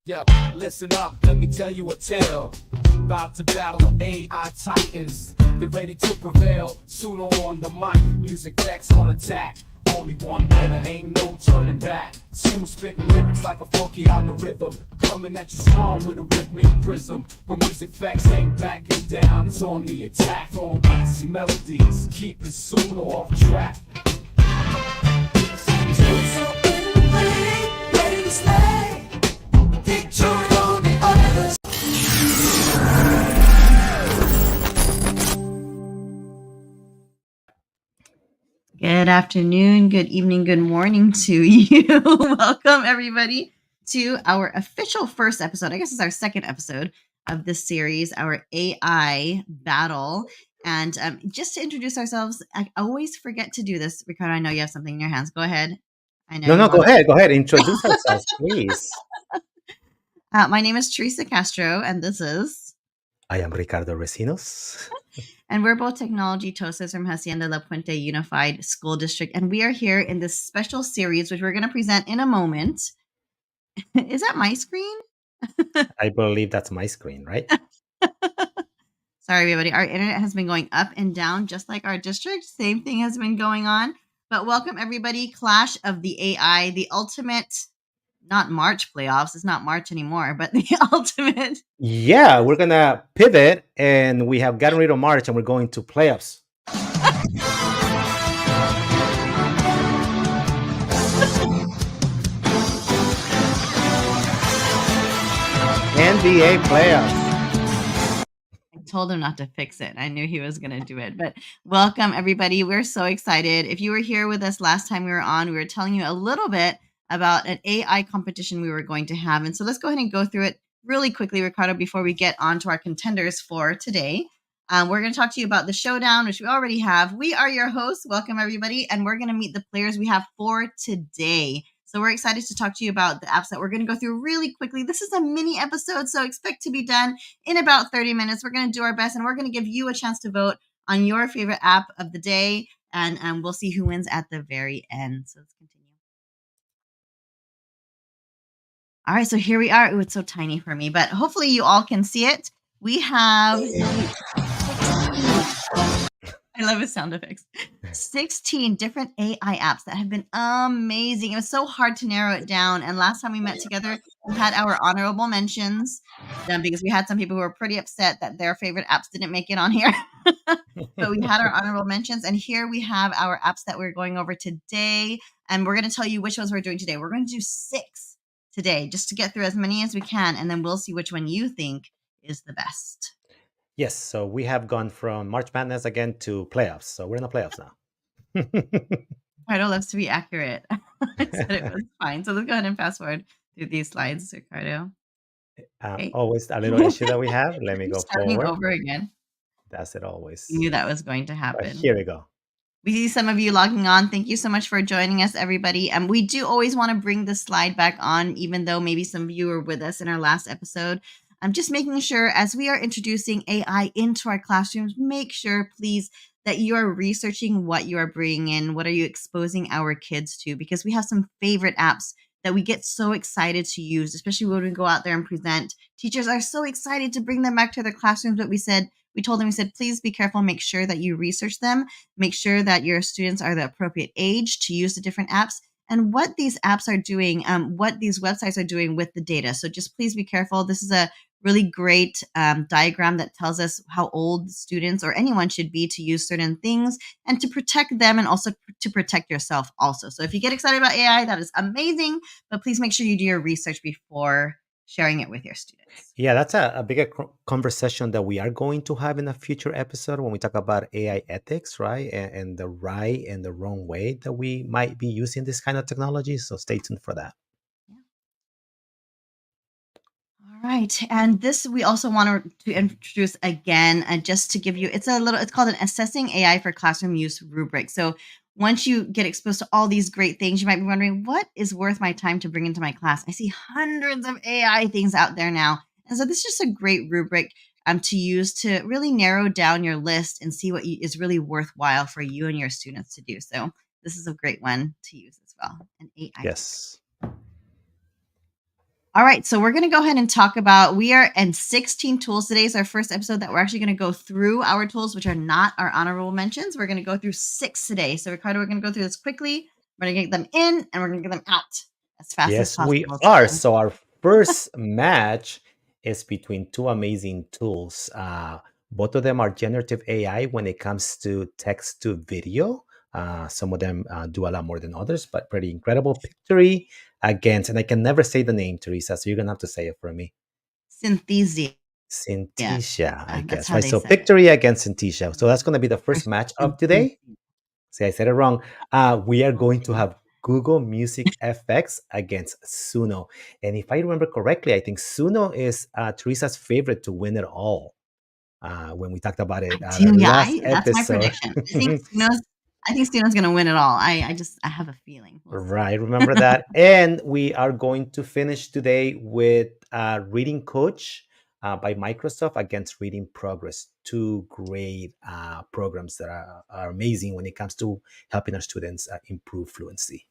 Yeah, listen up, let me tell you a tale about the battle of AI titans. They're ready to prevail. Suno on the mic, MusicFX on attack. Only one winner, ain't no turning back. Suno spitting lyrics like a funky algorithm, coming at you strong with a rhythmic prism. When MusicFX ain't backing down, it's on the attack. On beats and melodies, keeping Suno off track. Ready to slay. Pictory on the others. Good afternoon, good evening, good morning to you. Welcome, everybody, to our official first episode. I guess it's our second episode of this series, our AI battle. And just to introduce ourselves, I always forget to do this. Ricardo, I know you have something in your hands. Go ahead. I know. No, go ahead. Introduce ourselves, please. My name is Teresa Castro, and this is... I am Ricardo Recinos. And we're both technology toasters from Hacienda La Puente Unified School District. And we are here in this special series, which we're going to present in a moment. Is that my screen? I believe that's my screen, right? Sorry, everybody. Our internet has been going up and down, just like our district. Same thing has been going on. But welcome, everybody. Clash of the AI, the ultimate, not March playoffs. It's not March anymore, but the ultimate. Yeah, we're going to pivot, and we have gotten rid of March, and we're going to playoffs. NBA playoffs. I told him not to fix it. I knew he was going to do it. But welcome, everybody. We're so excited. If you were here with us last time we were on, we were telling you a little bit about an AI competition we were going to have. And so let's go ahead and go through it really quickly, Ricardo, before we get on to our contenders for today. We're going to talk to you about the showdown, which we already have. We are your hosts. Welcome, everybody. And we're going to meet the players we have for today. So we're excited to talk to you about the apps that we're going to go through really quickly. This is a mini episode, so expect to be done in about 30 minutes. We're going to do our best, and we're going to give you a chance to vote on your favorite app of the day, and we'll see who wins at the very end. So let's continue. All right, so here we are. Ooh, it's so tiny for me, but hopefully you all can see it. We have... I love his sound effects. 16 different AI apps that have been amazing. It was so hard to narrow it down. And last time we met together, we had our honorable mentions because we had some people who were pretty upset that their favorite apps didn't make it on here. But we had our honorable mentions. And here we have our apps that we're going over today. And we're going to tell you which ones we're doing today. We're going to do 6 today just to get through as many as we can. And then we'll see which one you think is the best. Yes, so we have gone from March Madness again to playoffs. So we're in the playoffs now. Ricardo loves to be accurate. I said it was fine. So let's go ahead and fast forward through these slides, Ricardo. Okay. Always a little issue that we have. Let me go Starting forward. over again. That's it always. We knew that was going to happen. But here we go. We see some of you logging on. Thank you so much for joining us, everybody. And we do always want to bring the slide back on, even though maybe some of you were with us in our last episode. I'm just making sure as we are introducing AI into our classrooms, make sure, please, that you are researching what you are bringing in. What are you exposing our kids to? Because we have some favorite apps that we get so excited to use, especially when we go out there and present. Teachers are so excited to bring them back to their classrooms. But we told them, please be careful. Make sure that you research them. Make sure that your students are the appropriate age to use the different apps and what these apps are doing, what these websites are doing with the data. So just please be careful. This is a really great diagram that tells us how old students or anyone should be to use certain things and to protect them and also to protect yourself also. So if you get excited about AI, that is amazing, but please make sure you do your research before sharing it with your students. Yeah, that's a bigger conversation that we are going to have in a future episode when we talk about AI ethics, right? And the right and the wrong way that we might be using this kind of technology. So stay tuned for that. All right. And this we also want to introduce again, just to give you, it's called an Assessing AI for Classroom Use rubric. So once you get exposed to all these great things, you might be wondering, what is worth my time to bring into my class? I see hundreds of AI things out there now. And so this is just a great rubric to use to really narrow down your list and see what is really worthwhile for you and your students to do. So this is a great one to use as well. An AI. Yes. All right, so we're going to go ahead and talk about, we are in 16 tools today. It's our first episode that we're actually going to go through our tools, which are not our honorable mentions. We're going to go through 6 today. So Ricardo, we're going to go through this quickly. We're going to get them in and we're going to get them out as fast as Yes, we possible are. today. So our first match is between two amazing tools. Both of them are generative AI when it comes to text to video. Some of them do a lot more than others, but pretty incredible. Pictory against, and I can never say the name, Teresa, so you're gonna have to say it for me. Synthesia. Synthesia, I That's guess, how right? they So say it. Pictory against Synthesia. So that's gonna be the Or first match of Synthesia. today. See, I said it wrong. We are going to have Google Music FX against Suno. And if I remember correctly, I think Suno is Teresa's favorite to win it all. When we talked about it Do the yeah, last that's my episode. prediction. I think Suno's going to win it all. I have a feeling. We'll see. Right, remember that. And we are going to finish today with Reading Coach by Microsoft against Reading Progress. Two great programs that are amazing when it comes to helping our students improve fluency.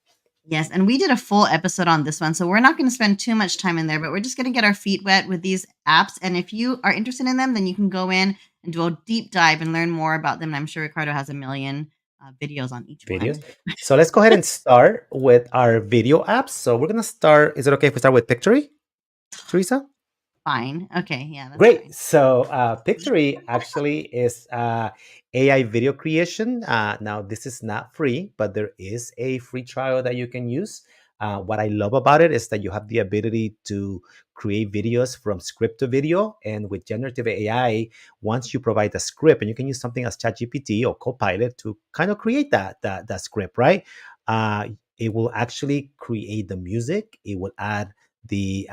Yes, and we did a full episode on this one, so we're not going to spend too much time in there, but we're just going to get our feet wet with these apps. And if you are interested in them, then you can go in and do a deep dive and learn more about them. And I'm sure Ricardo has a million videos on each Videos. one. So let's go ahead and start with our video apps. So we're going to start. Is it okay if we start with Pictory, Teresa? Fine. Okay. Yeah. That's Great. fine. So Pictory actually is AI video creation. Now, this is not free, but there is a free trial that you can use. What I love about it is that you have the ability to create videos from script to video. And with generative AI, once you provide the script, and you can use something as ChatGPT or Copilot to kind of create that script, right? It will actually create the music. It will add the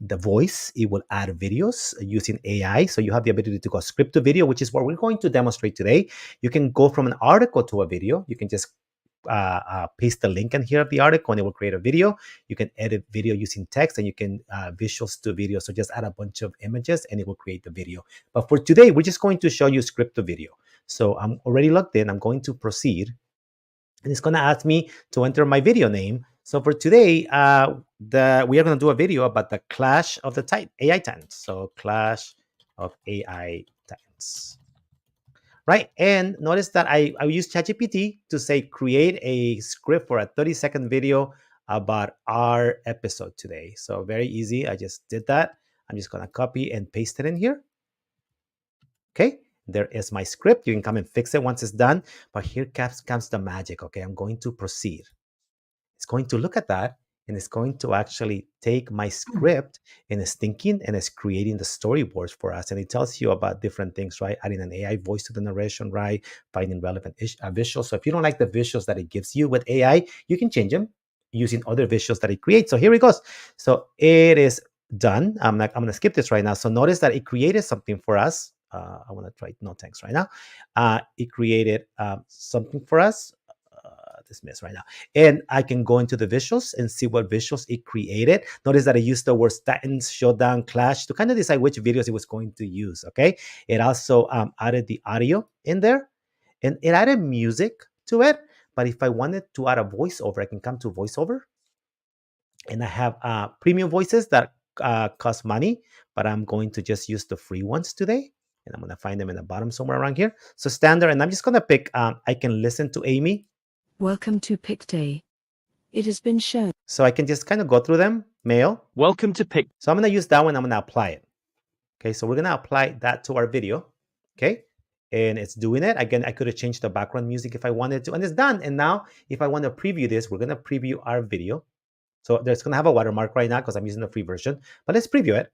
voice. It will add videos using AI. So you have the ability to go script to video, which is what we're going to demonstrate today. You can go from an article to a video. You can just paste the link in here of the article and it will create a video. You can edit video using text and you can visuals to video. So just add a bunch of images and it will create the video. But for today, we're just going to show you script to video. So I'm already logged in. I'm going to proceed. And it's going to ask me to enter my video name. So for today, we are going to do a video about the clash of the AI titans. So clash of AI titans. Right, and notice that I use ChatGPT to say create a script for a 30-second video about our episode today. So very easy. I just did that. I'm just going to copy and paste it in here. Okay, there is my script. You can come and fix it once it's done. But here comes the magic. Okay, I'm going to proceed. It's going to look at that and it's going to actually take my script and it's thinking and it's creating the storyboards for us. And it tells you about different things, right? Adding an AI voice to the narration, right? Finding relevant visuals. So if you don't like the visuals that it gives you with AI, you can change them using other visuals that it creates. So here it goes. So it is done. I'm going to skip this right now. So notice that it created something for us. I want to try no thanks right now. It created something for us. Dismiss right now. And I can go into the visuals and see what visuals it created. Notice that I used the words Titans, Showdown, Clash to kind of decide which videos it was going to use, okay? It also added the audio in there and it added music to it. But if I wanted to add a voiceover, I can come to voiceover and I have premium voices that cost money, but I'm going to just use the free ones today. And I'm going to find them in the bottom somewhere around here. So standard, and I'm just going to pick, I can listen to Amy. Welcome to Pictory. It has been shown. So I can just kind of go through them. Mail. Welcome to Pic. So I'm going to use that one. I'm going to apply it. Okay, so we're going to apply that to our video. Okay, and it's doing it. Again, I could have changed the background music if I wanted to, and it's done. And now if I want to preview this, we're going to preview our video. So there's going to have a watermark right now because I'm using the free version, but let's preview it.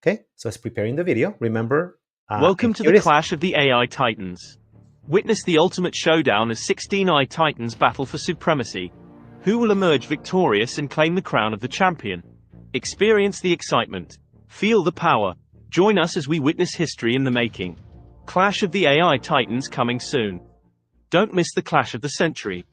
Okay, so it's preparing the video. Remember, Welcome to the Clash of the AI Titans. Witness the ultimate showdown as 16 AI Titans battle for supremacy. Who will emerge victorious and claim the crown of the champion? Experience the excitement. Feel the power. Join us as we witness history in the making. Clash of the AI Titans coming soon. Don't miss the clash of the century.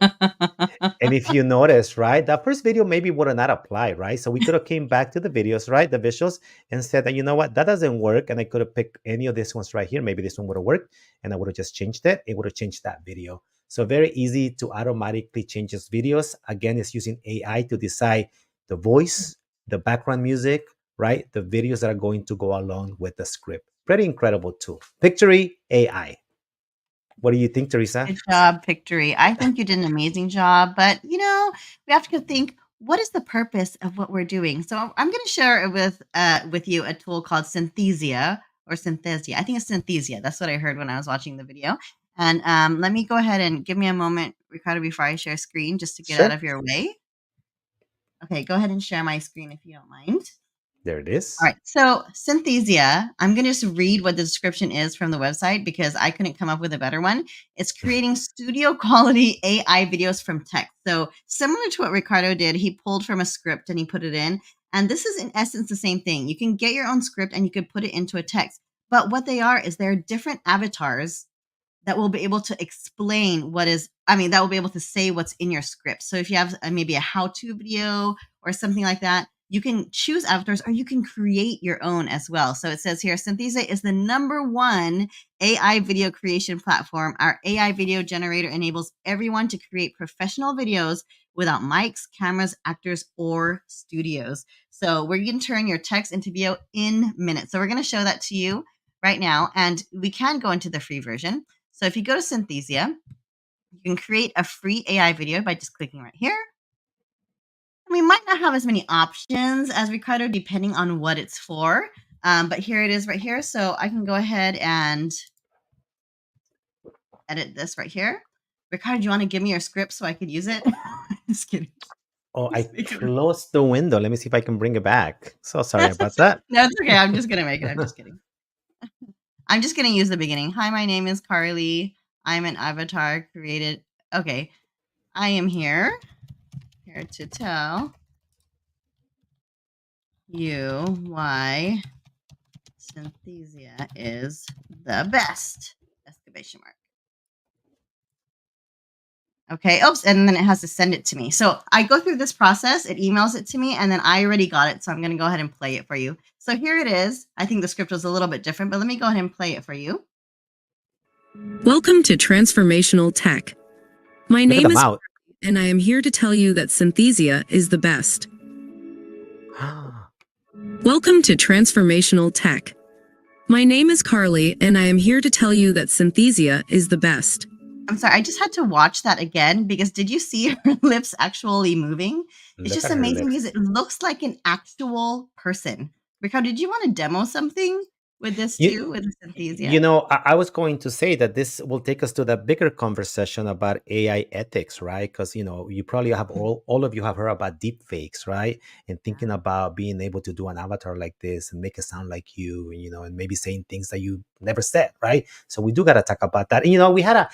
And if you notice, right, that first video maybe would have not applied, right? So we could have came back to the videos, right, the visuals, and said that, you know what, that doesn't work. And I could have picked any of these ones right here. Maybe this one would have worked, and I would have just changed it. It would have changed that video. So very easy to automatically change those videos. Again, it's using AI to decide the voice, the background music, right? The videos that are going to go along with the script. Pretty incredible tool. Pictory AI. What do you think, Teresa? Good job, Pictory. I think you did an amazing job, but we have to think, what is the purpose of what we're doing? So I'm going to share with you a tool called Synthesia or Synthesia. I think it's Synthesia. That's what I heard when I was watching the video. And let me go ahead and give me a moment, Ricardo, before I share screen, just to get out Sure. of your way. Okay, go ahead and share my screen if you don't mind. There it is. All right. So Synthesia, I'm going to just read what the description is from the website because I couldn't come up with a better one. It's creating studio quality AI videos from text. So similar to what Ricardo did, he pulled from a script and he put it in. And this is in essence the same thing. You can get your own script and you could put it into a text. But what they are is they're different avatars that will be able to explain that will be able to say what's in your script. So if you have maybe a how-to video or something like that, you can choose avatars or you can create your own as well. So it says here, Synthesia is the #1 AI video creation platform. Our AI video generator enables everyone to create professional videos without mics, cameras, actors, or studios. So we're going to turn your text into video in minutes. So we're going to show that to you right now. And we can go into the free version. So if you go to Synthesia, you can create a free AI video by just clicking right here. We might not have as many options as Ricardo, depending on what it's for. But here it is right here. So I can go ahead and edit this right here. Ricardo, do you want to give me your script so I could use it? Just kidding. Oh, I closed the window. Let me see if I can bring it back. So sorry about that. No, it's okay. I'm just going to make it. I'm just kidding. I'm just going to use the beginning. Hi, my name is Carly. I'm an avatar created. Okay. I am here to tell you why Synthesia is the best! Exclamation mark. Okay, oops, and then it has to send it to me. So I go through this process, it emails it to me, and then I already got it, so I'm going to go ahead and play it for you. So here it is. I think the script was a little bit different, but let me go ahead and play it for you. Welcome to Transformational Tech. My Look at name the is mouth. and I am here to tell you that Synthesia is the best. Welcome to Transformational Tech. My name is Carly, and I am here to tell you that Synthesia is the best. I'm sorry, I just had to watch that again because did you see her lips actually moving? It's Look just at her amazing lips. because it looks like an actual person. Ricardo, did you want to demo something with this too, with Synthesia? You know, I was going to say that this will take us to the bigger conversation about AI ethics, right? Because, you probably have all of you have heard about deep fakes, right? And thinking about being able to do an avatar like this and make it sound like you, and maybe saying things that you never said, right? So we do got to talk about that. And, we had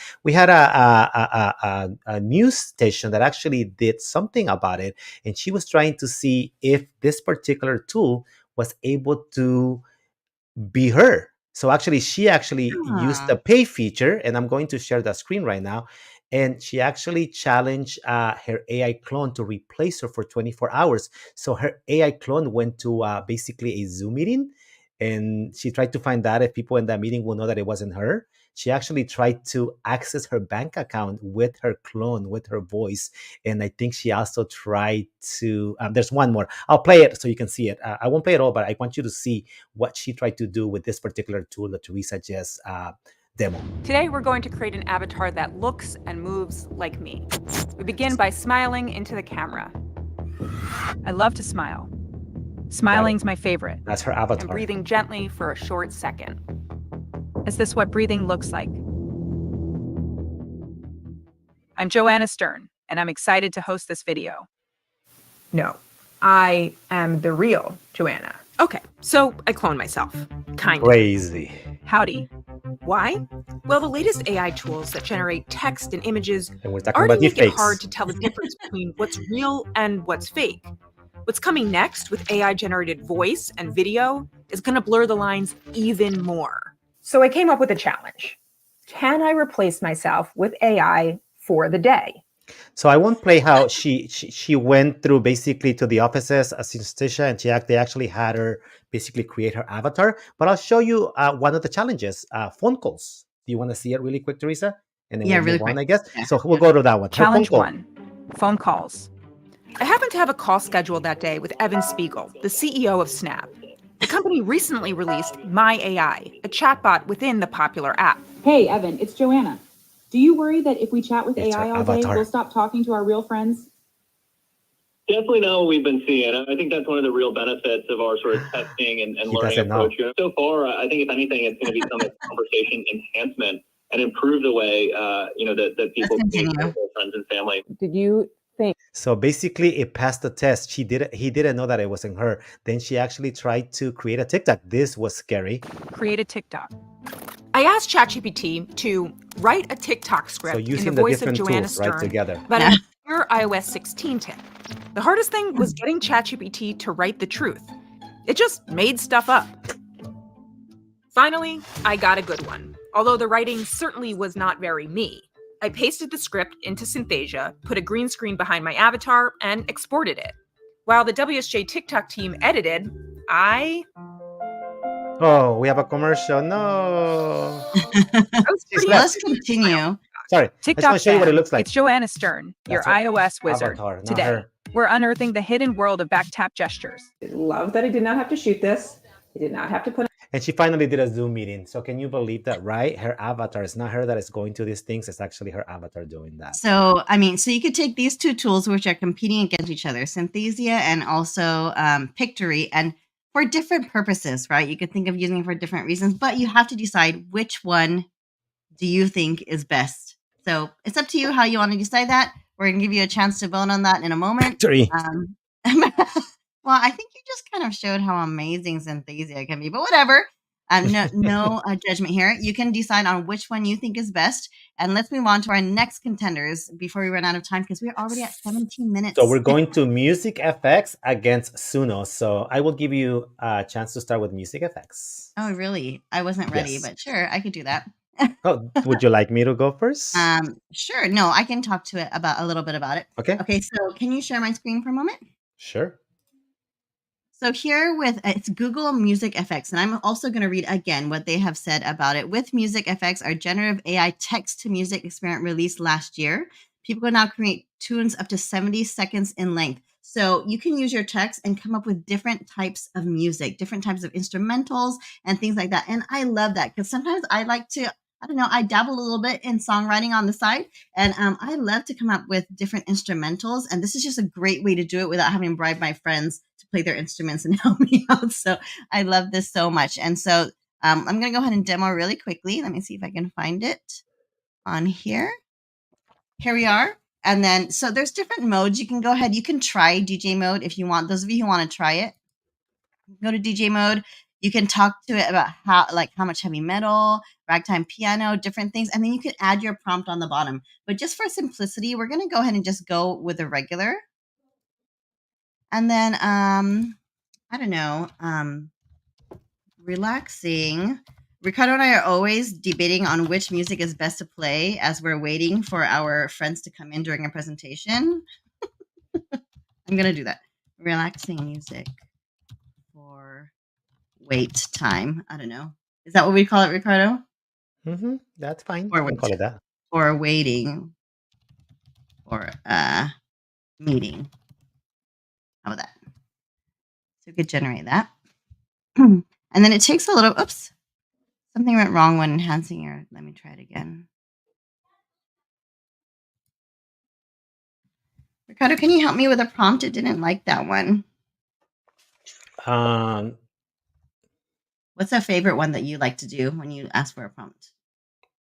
a news station that actually did something about it. And she was trying to see if this particular tool was able to be her. So she used the pay feature, and I'm going to share the screen right now. And she actually challenged her AI clone to replace her for 24 hours. So her AI clone went to basically a Zoom meeting, and she tried to find out if people in that meeting will know that it wasn't her. She actually tried to access her bank account with her clone, with her voice. And I think she also tried to, there's one more. I'll play it so you can see it. I won't play it all, but I want you to see what she tried to do with this particular tool that Teresa just demo. Today, we're going to create an avatar that looks and moves like me. We begin by smiling into the camera. I love to smile. Smiling's my favorite. That's her avatar. And breathing gently for a short second. Is this what breathing looks like? I'm Joanna Stern, and I'm excited to host this video. No, I am the real Joanna. Okay, so I clone myself. Kind of. Crazy. Howdy. Why? Well, the latest AI tools that generate text and images And we're talking already about make it deepfakes. hard to tell the difference between what's real and what's fake. What's coming next with AI-generated voice and video is going to blur the lines even more. So I came up with a challenge. Can I replace myself with AI for the day? So I won't play how she went through basically to the offices as Synthesia, and they actually had her basically create her avatar. But I'll show you one of the challenges: phone calls. Do you want to see it really quick, Teresa? And then Yeah, we'll really move on, quick. I guess. Yeah. So we'll go to that one. Her Challenge phone call. 1, phone calls. I happened to have a call scheduled that day with Evan Spiegel, the CEO of Snap. The company recently released My AI, a chatbot within the popular app. Hey, Evan, it's Joanna. Do you worry that if we chat with It's her AI all day, avatar. we'll stop talking to our real friends? Definitely not what we've been seeing. I think that's one of the real benefits of our sort of testing and He learning doesn't know. approach. So far, I think if anything, it's going to become a conversation enhancement and improve the way that people communicate with their friends and family. Did you think? So basically, it passed the test. He didn't know that it wasn't her. Then she actually tried to create a TikTok. This was scary. Create a TikTok. I asked ChatGPT to write a TikTok script in the using the voice of different Joanna tools, right, Stern together. about a secure iOS 16 tip. The hardest thing was getting ChatGPT to write the truth. It just made stuff up. Finally, I got a good one, although the writing certainly was not very me. I pasted the script into Synthesia, put a green screen behind my avatar, and exported it. While the WSJ TikTok team edited, Oh, we have a commercial. No. Let's continue. Sorry. I just TikTok want to show you what it fam, looks like. It's Joanna Stern, your That's her iOS wizard. avatar, not Today, her. we're unearthing the hidden world of back tap gestures. Love that I did not have to shoot this. I did not have to put. And she finally did a Zoom meeting. So can you believe that, right? Her avatar. It's not her that is going to these things. It's actually her avatar doing that. So, so you could take these two tools, which are competing against each other, Synthesia and also Pictory, and for different purposes, right? You could think of using it for different reasons, but you have to decide which one do you think is best. So it's up to you how you want to decide that. We're going to give you a chance to vote on that in a moment. Pictory. Well, I think you just kind of showed how amazing Synthesia can be, but whatever. No judgment here. You can decide on which one you think is best. And let's move on to our next contenders before we run out of time, because we're already at 17 minutes. So we're going to MusicFX against Suno. So I will give you a chance to start with MusicFX. Oh, really? I wasn't ready, Yes. but sure, I could do that. Oh, would you like me to go first? Sure. No, I can talk to it about a little bit about it. Okay. Okay, so can you share my screen for a moment? Sure. So here with it's Google MusicFX, and I'm also going to read again what they have said about it. With MusicFX, our generative AI text-to-music experiment released last year, people can now create tunes up to 70 seconds in length. So you can use your text and come up with different types of music, different types of instrumentals and things like that. And I love that because sometimes I like to, I dabble a little bit in songwriting on the side, and I love to come up with different instrumentals. And this is just a great way to do it without having to bribe my friends to play their instruments and help me out. So I love this so much. And so I'm going to go ahead and demo really quickly. Let me see if I can find it on here. Here we are. And then, so there's different modes. You can go ahead. You can try DJ mode if you want. Those of you who want to try it, go to DJ mode. You can talk to it about how much heavy metal, ragtime piano, different things. And then you can add your prompt on the bottom. But just for simplicity, we're going to go ahead and just go with a regular. And then, relaxing. Ricardo and I are always debating on which music is best to play as we're waiting for our friends to come in during a presentation. I'm going to do that. Relaxing music for wait time. I don't know. Is that what we call it, Ricardo? Mm-hmm. That's fine. Or we can call it that. Or waiting for a meeting. How about that? So we could generate that. And then it takes a little, oops, something went wrong when enhancing your, let me try it again. Ricardo, can you help me with a prompt? It didn't like that one. What's a favorite one that you like to do when you ask for a prompt?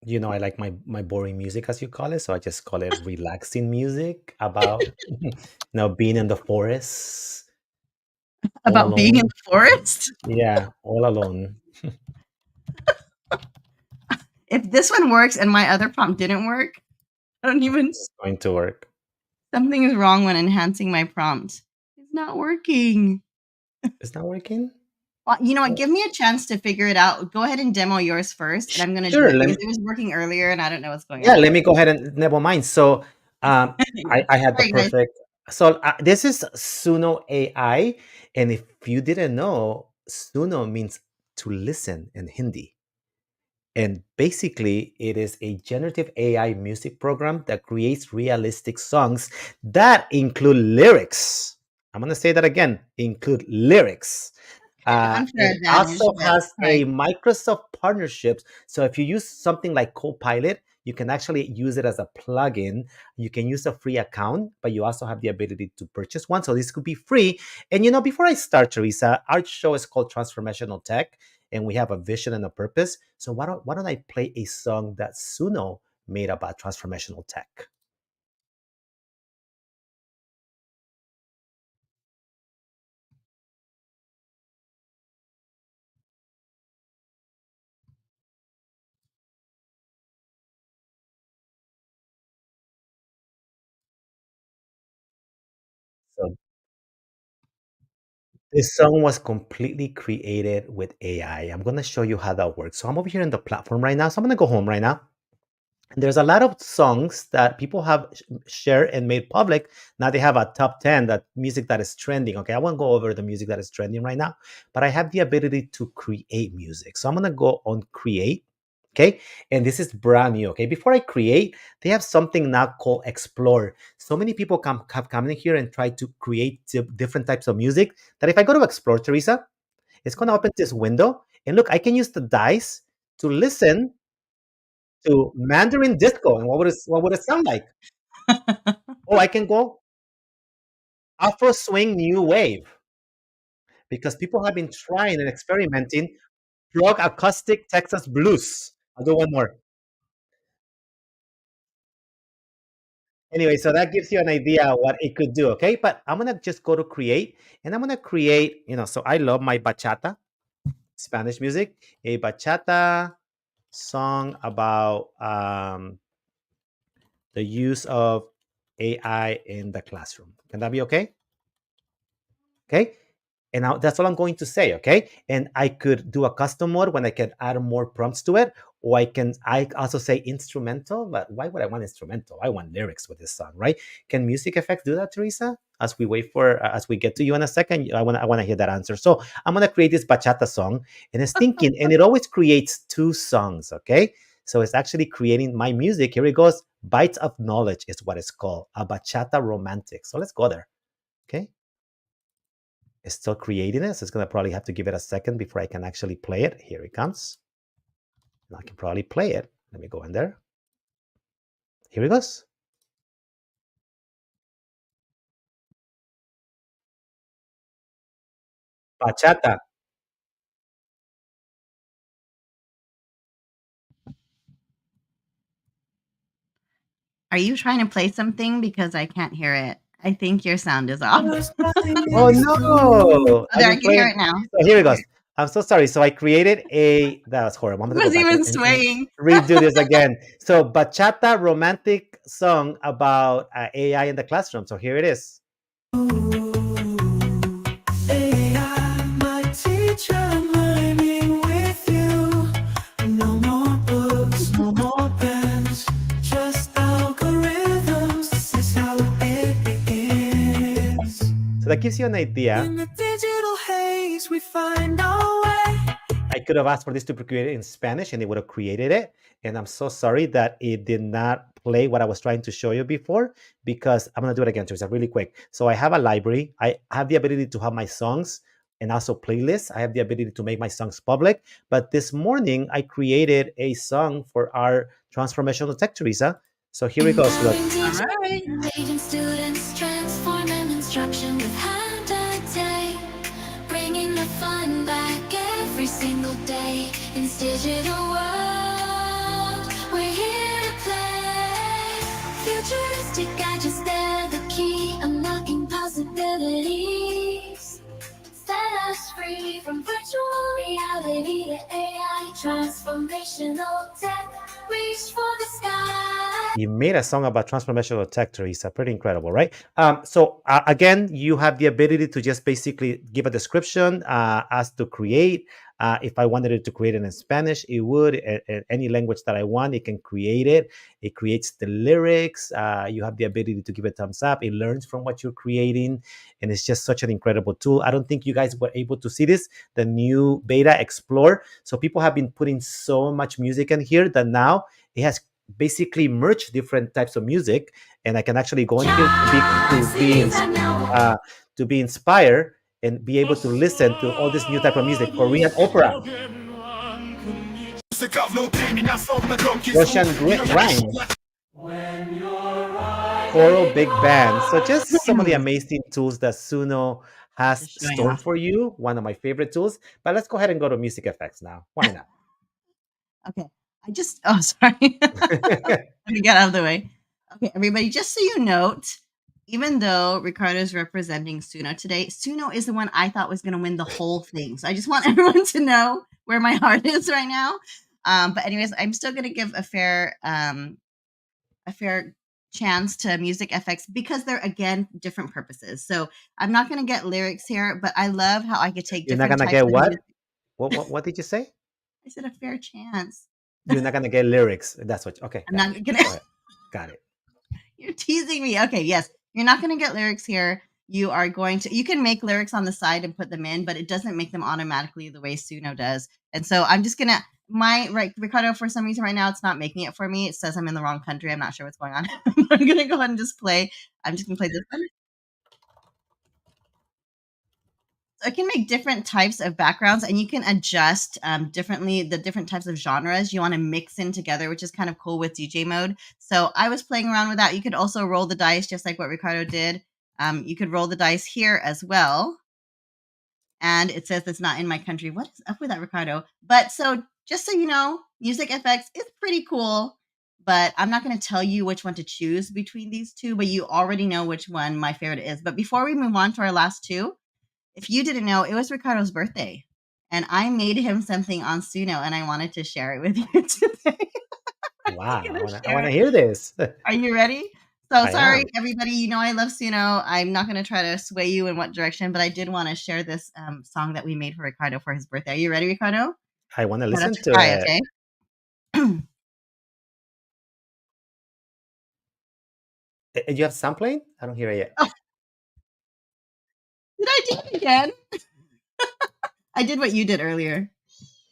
I like my boring music, as you call it. So I just call it relaxing music about, being in the forest. About being in the forest? Yeah, all alone. If this one works and my other prompt didn't work, I don't even... It's going to work. Something is wrong when enhancing my prompt. It's not working. It's not working? Well, you know what? Give me a chance to figure it out. Go ahead and demo yours first. And I'm going to do it because it was working earlier and I don't know what's going on. Yeah, let me go ahead and never mind. So I had the perfect... So this is Suno.ai. And if you didn't know, Suno means to listen in Hindi. And basically, it is a generative AI music program that creates realistic songs that include lyrics. I'm going to say that again, include lyrics. Unfair It advantage, also but has a right. Microsoft partnership. So if you use something like Copilot, you can actually use it as a plugin. You can use a free account, but you also have the ability to purchase one. So this could be free. And before I start, Teresa, our show is called Transformational Tech, and we have a vision and a purpose. So why don't I play a song that Suno made about transformational tech? So this song was completely created with AI. I'm going to show you how that works. So I'm over here in the platform right now. So I'm going to go home right now. And there's a lot of songs that people have shared and made public. Now they have a top 10, that music that is trending. Okay, I won't go over the music that is trending right now, but I have the ability to create music. So I'm going to go on create. Okay, and this is brand new. Okay, before I create, they have something now called explore. So many people have come in here and try to create different types of music, that if I go to explore, Teresa, it's going to open this window. And look, I can use the dice to listen to Mandarin disco. And what would it sound like? Oh, I can go Afro swing new wave, because people have been trying and experimenting. Prog acoustic Texas blues. I'll do one more. Anyway, so that gives you an idea what it could do. Okay, but I'm gonna just go to create, and I'm gonna create. So I love my bachata, Spanish music, a bachata song about the use of AI in the classroom. Can that be okay? Okay. And now that's all I'm going to say, okay? And I could do a custom mode when I can add more prompts to it, or I also say instrumental, but why would I want instrumental? I want lyrics with this song, right? Can MusicFX do that, Teresa? As we get to you in a second, I want to hear that answer. So I'm gonna create this bachata song, and it's thinking, and it always creates two songs, okay? So it's actually creating my music. Here it goes. Bites of Knowledge is what it's called, a bachata romantic. So let's go there, okay? It's still creating it, so it's going to probably have to give it a second before I can actually play it. Here it comes. Now I can probably play it. Let me go in there. Here it goes. Bachata. Are you trying to play something? Because I can't hear it. I think your sound is off. Oh no! There, I can hear it now. So here it goes. I'm so sorry. So I created that was horrible. I'm It gonna was go back even and swaying. redo this again. So bachata romantic song about AI in the classroom. So here it is. AI, my teacher, I'm learning with you. No more books, no more pens, just algorithms. This is how it begins. So that gives you an idea. In the digital haze, we find our way. I could have asked for this to be created in Spanish, and it would have created it. And I'm so sorry that it did not play what I was trying to show you before, because I'm going to do it again, Teresa, really quick. So I have a library. I have the ability to have my songs and also playlists. I have the ability to make my songs public. But this morning, I created a song for our transformational tech, Teresa. So here it goes. Look. All right. Students transforming instruction with hand and tape, bringing the fun back every single day. In this digital world, we're here to play. Futuristic gadgets, they're the key, unlocking possibilities. Set us free from virtual reality to AI, transformational tech. Reach for the sky. You made a song about transformational tech, Teresa. Pretty incredible, right? So again, you have the ability to just basically give a description, ask to create, If I wanted it to create it in Spanish, it would. Any language that I want, it can create it. It creates the lyrics. You have the ability to give it thumbs up. It learns from what you're creating. And it's just such an incredible tool. I don't think you guys were able to see this, the new beta Explore. So people have been putting so much music in here that now it has basically merged different types of music. And I can actually go in here to be inspired and be able to listen to all this new type of music, Korean opera, Russian rhyme, choral big band. So just some of the amazing tools that Suno has stored for you. One of my favorite tools. But let's go ahead and go to MusicFX now. Why not? Okay. Sorry. Let me get out of the way. Okay, everybody, just so you note, even though Ricardo is representing Suno today, Suno is the one I thought was going to win the whole thing. So I just want everyone to know where my heart is right now. But anyways, I'm still going to give a fair chance to MusicFX because they're, again, different purposes. So I'm not going to get lyrics here, but I love how I could take different types of You're not going to get what? What did you say? I said a fair chance. You're not going to get lyrics. That's what. Okay. I'm not going to. Got it. You're teasing me. Okay, yes. You're not going to get lyrics here. You are going to, you can make lyrics on the side and put them in, but it doesn't make them automatically the way Suno does. And so I'm just going to, Ricardo, for some reason right now, it's not making it for me. It says I'm in the wrong country. I'm not sure what's going on. I'm going to go ahead and just play. I'm just going to play this one. So I can make different types of backgrounds and you can adjust differently the different types of genres you want to mix in together, which is kind of cool with DJ mode. So I was playing around with that. You could also roll the dice just like what Ricardo did. You could roll the dice here as well. And it says it's not in my country. What is up with that, Ricardo? But so just so you know, MusicFX is pretty cool, but I'm not going to tell you which one to choose between these two, but you already know which one my favorite is. But before we move on to our last two, if you didn't know, it was Ricardo's birthday, and I made him something on Suno, and I wanted to share it with you today. Wow, I want to hear this. Are you ready? So sorry, everybody. You know I love Suno. I'm not going to try to sway you in what direction, but I did want to share this song that we made for Ricardo for his birthday. Are you ready, Ricardo? I want to listen to it. Okay. Do you have sampling? I don't hear it yet. Oh. Did I do it again? I did what you did earlier.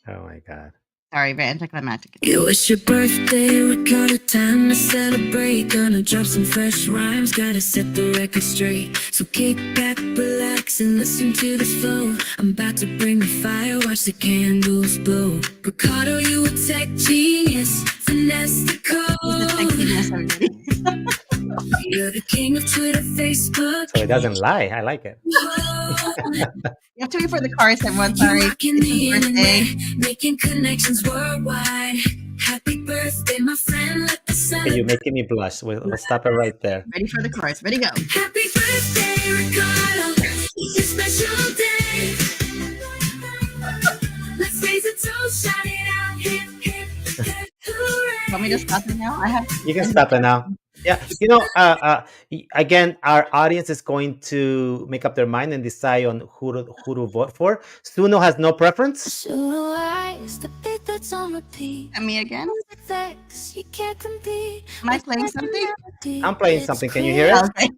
Oh my God. Sorry, very anticlimactic. It was your birthday, we got a time to celebrate. Gonna drop some fresh rhymes, gotta set the record straight. So kick back, relax, and listen to this flow. I'm about to bring the fire, watch the candles blow. Ricardo, you a tech genius, finesse the code. You're the king of Twitter, Facebook. So it doesn't lie. I like it. You have to wait for the chorus, everyone. Sorry. It's making connections worldwide. Happy birthday, my friend. Let the sun. Okay, you're making me blush. We'll stop it right there. Ready for the chorus. Ready, go. Happy birthday, Ricardo. It's a special day. Let's raise a toast, shout it out. Hip, hip, hip, hooray. Want me to stop it now? You can stop it now. Yeah, you know, again, our audience is going to make up their mind and decide on who to vote for. Suno has no preference. And me again? Am I playing something? I'm playing something. Can you hear it? Okay.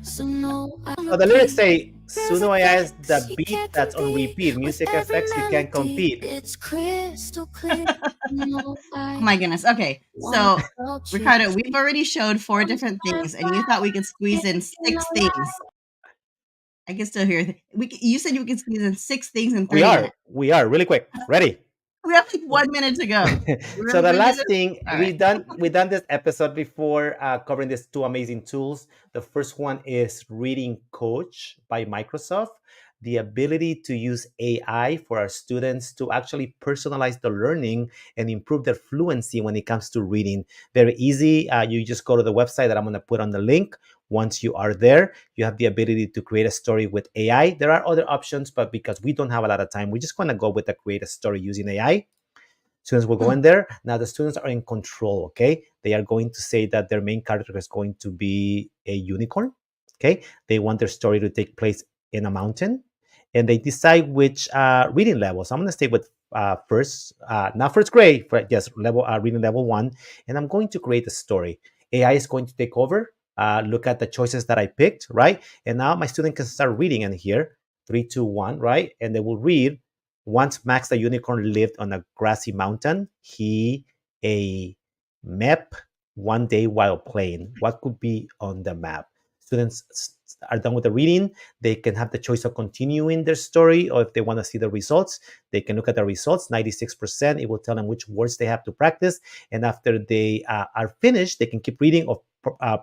So the lyrics say, Suno.ai is the beat that's on repeat. MusicFX, you can't compete. Oh my goodness. Okay, so Ricardo, we've already showed 4 different things, and you thought we could squeeze in 6 things. I can still hear. You said you could squeeze in 6 things in 3 minutes. We are really quick. Ready? We have like 1 minute to go. So the last thing we've done this episode before covering these 2 amazing tools. The first one is Reading Coach by Microsoft. The ability to use AI for our students to actually personalize the learning and improve their fluency when it comes to reading. Very easy. You just go to the website that I'm going to put on the link. Once you are there, you have the ability to create a story with AI. There are other options, but because we don't have a lot of time, we're just going to go with the create a story using AI. Students will go in there. Now the students are in control, okay? They are going to say that their main character is going to be a unicorn, okay? They want their story to take place in a mountain. and they decide which reading level. So I'm going to stay with not first grade, but just reading level 1, and I'm going to create a story. AI is going to take over, look at the choices that I picked, right? And now my student can start reading in here, 3, 2, 1, right? And they will read, once Max the unicorn lived on a grassy mountain, he a map one day while playing. What could be on the map? Students are done with the reading. They can have the choice of continuing their story, or if they want to see the results, they can look at the results. 96%, it will tell them which words they have to practice. And after they are finished, they can keep reading or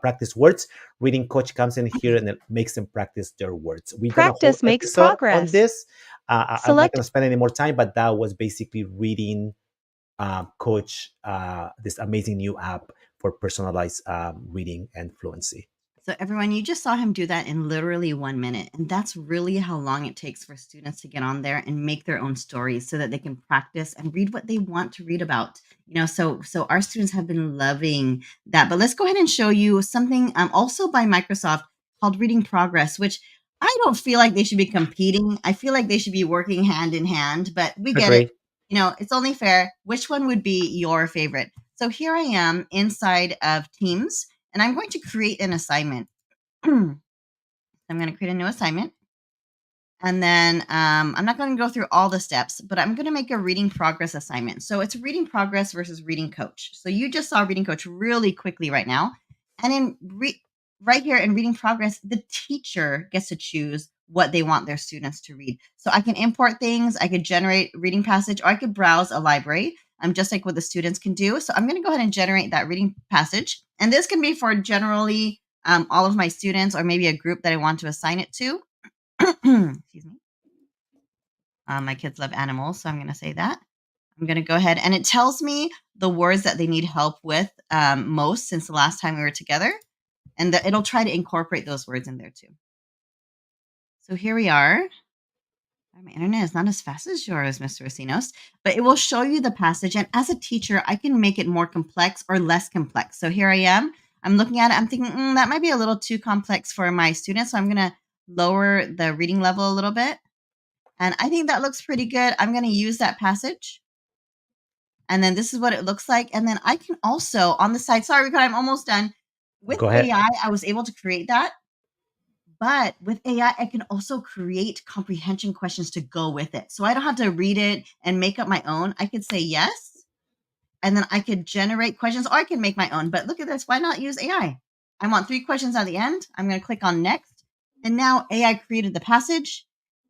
practice words. Reading coach comes in here and it makes them practice their words. We've done a whole Practice makes episode on progress. this. I'm not Select- going to spend any more time, but that was basically reading coach, this amazing new app for personalized reading and fluency. So everyone, you just saw him do that in literally 1 minute. And that's really how long it takes for students to get on there and make their own stories so that they can practice and read what they want to read about. So our students have been loving that. But let's go ahead and show you something also by Microsoft called Reading Progress, which I don't feel like they should be competing. I feel like they should be working hand in hand, but we get it. It's only fair. Which one would be your favorite? So here I am inside of Teams. And I'm going to create an assignment. I'm going to create a new assignment. And then I'm not going to go through all the steps, but I'm going to make a reading progress assignment. So it's reading progress versus reading coach. So you just saw reading coach really quickly right now. And in right here in reading progress, the teacher gets to choose what they want their students to read. So I can import things. I could generate reading passage, or I could browse a library. Just like what the students can do. So I'm going to go ahead and generate that reading passage. And this can be for generally all of my students, or maybe a group that I want to assign it to. Excuse me. My kids love animals, so I'm going to say that. I'm going to go ahead, and it tells me the words that they need help with most since the last time we were together. And it'll try to incorporate those words in there too. So here we are. My internet is not as fast as yours, Mr. Rosinos, but it will show you the passage. And as a teacher, I can make it more complex or less complex. So here I am. I'm looking at it. I'm thinking, that might be a little too complex for my students. So I'm going to lower the reading level a little bit. And I think that looks pretty good. I'm going to use that passage. And then this is what it looks like. And then I can also, on the side, sorry, because I'm almost done. With AI, I was able to create that. But with AI, I can also create comprehension questions to go with it. So I don't have to read it and make up my own. I could say yes, and then I could generate questions, or I can make my own. But look at this. Why not use AI? I want 3 questions at the end. I'm going to click on next. And now AI created the passage.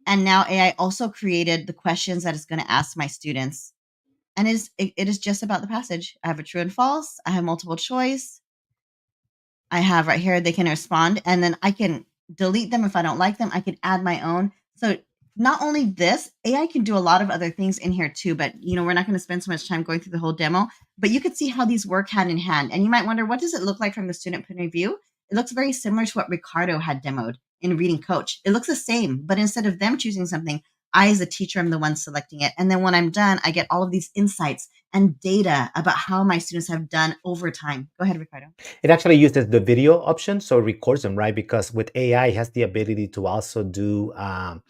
And now AI also created the questions that it's going to ask my students. And it is just about the passage. I have a true and false. I have multiple choice. I have right here, they can respond. And then I can delete them if I don't like them. I can add my own. So not only this, AI can do a lot of other things in here too, but we're not going to spend so much time going through the whole demo, but you can see how these work hand in hand. And you might wonder, what does it look like from the student point of view? It looks very similar to what Ricardo had demoed in Reading Coach. It looks the same, but instead of them choosing something, I, as a teacher, am the one selecting it. And then when I'm done, I get all of these insights and data about how my students have done over time. Go ahead, Ricardo. It actually uses the video option, so it records them, right? Because with AI, it has the ability to also do, I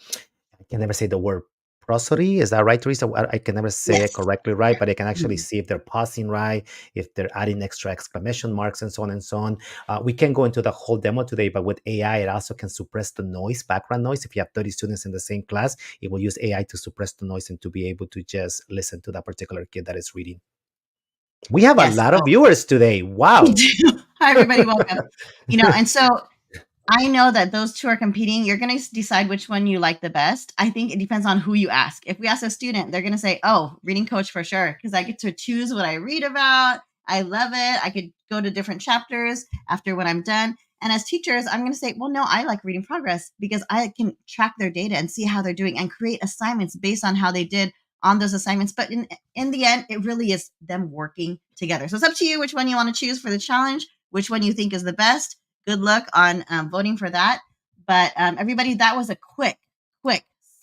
can never say the word prosody. Is that right, Teresa? I can never say it correctly, right? But I can actually see if they're pausing right, if they're adding extra exclamation marks, and so on and so on. We can go into the whole demo today, but with AI, it also can suppress the noise, background noise. If you have 30 students in the same class, it will use AI to suppress the noise and to be able to just listen to that particular kid that is reading. We have a lot of viewers today. Wow. Hi, everybody. Welcome. And so I know that those two are competing. You're going to decide which one you like the best. I think it depends on who you ask. If we ask a student, they're going to say, oh, Reading Coach for sure, because I get to choose what I read about. I love it. I could go to different chapters after when I'm done. And as teachers, I'm going to say, well, no, I like Reading Progress because I can track their data and see how they're doing and create assignments based on how they did on those assignments. But in the end, it really is them working together. So it's up to you which one you want to choose for the challenge, which one you think is the best. Good luck on voting for that. But everybody, that was a quick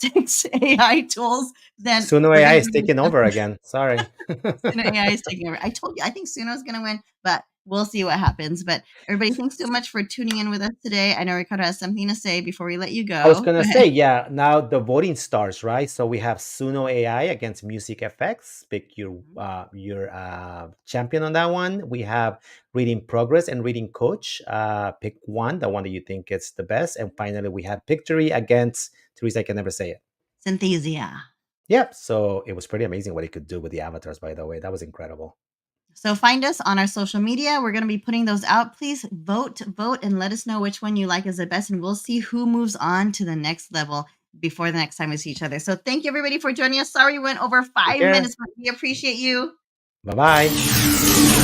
6 AI tools. Then Suno.ai is taking over again. Sorry. Suno.ai is taking over. I told you, I think Suno is going to win, but we'll see what happens. But everybody, thanks so much for tuning in with us today. I know Ricardo has something to say before we let you go. I was gonna Go say, ahead. yeah, now the voting starts, right? So we have Suno.ai against MusicFX. Pick your champion on that one. We have Reading Progress and Reading Coach. Pick one, the one that you think is the best. And finally, we have Pictory against Teresa. I can never say it. Synthesia. Yep. So it was pretty amazing what it could do with the avatars, by the way. That was incredible. So find us on our social media. We're going to be putting those out. Please vote, and let us know which one you like is the best. And we'll see who moves on to the next level before the next time we see each other. So thank you, everybody, for joining us. Sorry we went over 5 minutes, but we appreciate you. Bye-bye.